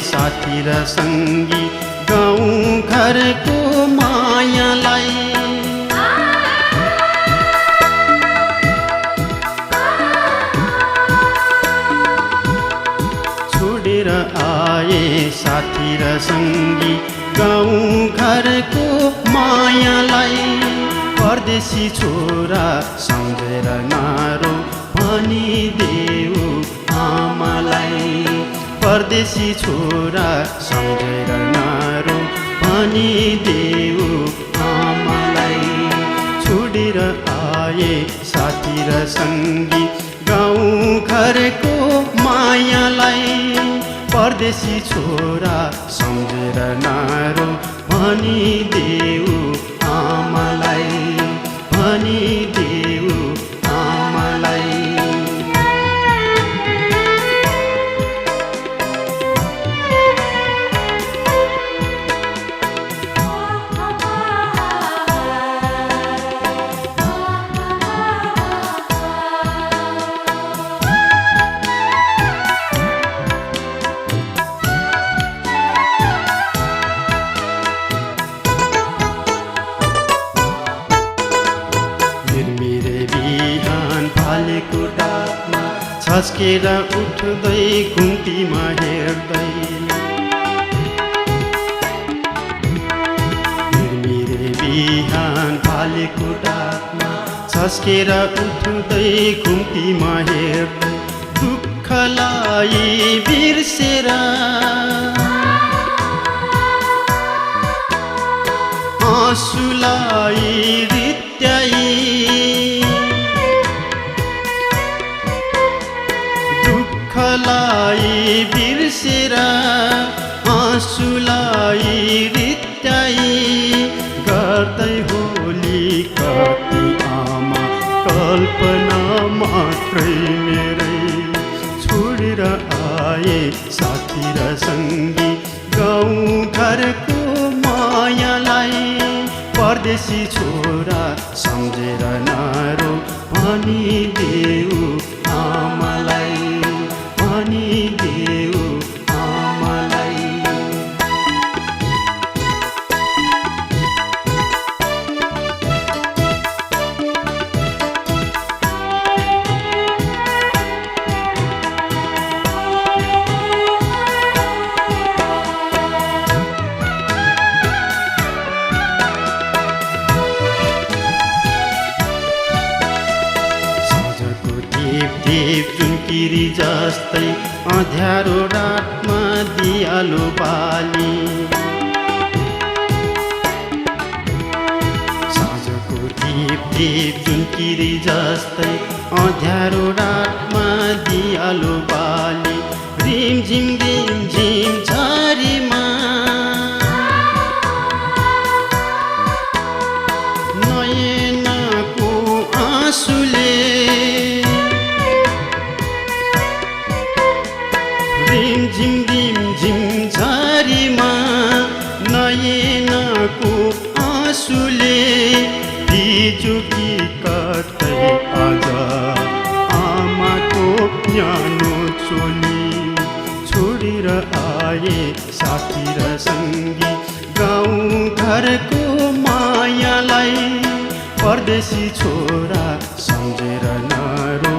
साथी र सङ्गी गाउँ घरको मायालाई। छोडेर आए साथी र सङ्गी गाउँ घरको मायालाई। परदेशी छोरा सम्झेर नारो भनिदेऊ आमालाई। परदेशी छोरा सम्झेर नारो भनिदेऊ आमालाई। छोडेर आए साथी र सङ्गी गाउँ घरको मायालाई। परदेशी छोरा सम्झेर नारो भनिदेऊ आमालाई। भनिदेऊ आमालाई। फालेको डाकमा छस्केर उठ्दै घुम्तीमा हेर्दै। मिरमिरे बिहान फालेको डाकमा छस्केर उठ्दै घुम्तीमा हेर्दै। दुःखलाई बिर्सेर आँसुलाई रित्याई। दुःखलाई बिर्सेर आँसुलाई रित्याई। गर्दै होली कति आमा कल्पना मात्रै मेरै। छोडेर आए साथी र सङ्गी गाउँ घरको मायालाई। परदेशी छोरा सम्झेर नारो भनिदेऊ आमालाई। भनिदेऊ आमालाई। दीप चुन्किरी जस्तै अँध्यारो रातमा दियालो बाली। साँझको दीप चुन्किरी जस्तै अँध्यारो रातमा दियालो बाली। रिमझिम झरीमा नयनको आँसुले। रिमझिम झरीमा नयनको आँसुले। बिजुकी कतै आज आमाको न्यानो चोली। छोडेर आए साथी र सङ्गी गाउँ घरको मायालाई। परदेशी छोरा सम्झेर नारो